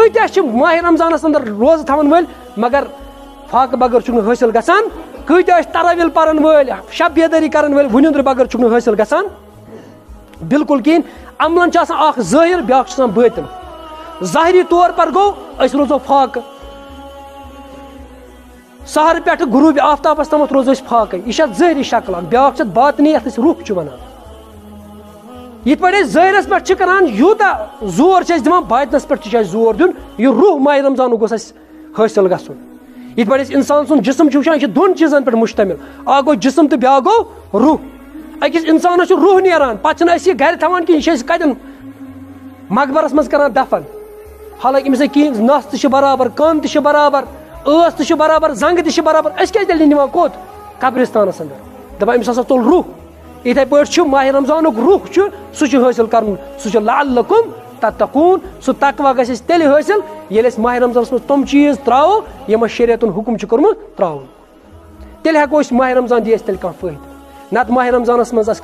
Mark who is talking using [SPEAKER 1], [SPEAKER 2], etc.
[SPEAKER 1] کتیا ماہ رمضانس اندر روز تھاون ول مگر فاقہ بغیر چھ حاصل گژھان کتیا تراویل پرن ول شب بیداری کرن ول ونندر بغیر چھ حاصل گژھان بالکل کہین عملن چھ آسان اخ ظاہر بیاکھ چھ آسان باطن ظاہری طور پر گو اس روزو فاقہ سہر پہ غروب آفتابس تامت روز فاقہ یہ ظاہری شکل بیاکھ باطنی یت روح چھ ونان یت پہ ظاہرس پہ کران یوتا زور دان باطنس پہ زور دن یہ روح ماہ رمضان گوس حاصل گھن یت پہ انسان سن جسم وچان یہ دون چیزن پہ مشتمل اکھ گو جسم تو بیاکھ گو روح اکس انسانس روح نیران پتہ یہ گھر تھوان کہ یہ کتن مقبرس مز کران دفن حالانکہ امس کہین نس تہ برابر کن تہ برابر ٲس تہ برابر زنگ تہ برابر اس کیازِ تیٚلہِ نِوان کوٚت قبرستانس اندر دپان أمِس ہسا تُل روح یِتھے پٲٹھۍ چھُ ماہ رمضانُک روح چھُ سُہ چھُ حٲصِل کرُن سُہ چھُ لعلکم تتقون سُہ تقوا گژھِ اَسہِ تیٚلہِ حٲصِل ییٚلہِ أسۍ ماہ رمضانس منٛز تِم چیٖز ترٛاوو یِم اَسہِ شریعتن حُکم چھُ کوٚرمُت ترٛاوُن تیٚلہِ ہٮ۪کو أسۍ ماہ رمضان دی اَسہِ تیٚلہِ کانٛہہ فٲیدٕ نتہٕ ماہ رمضانس منٛز آسہِ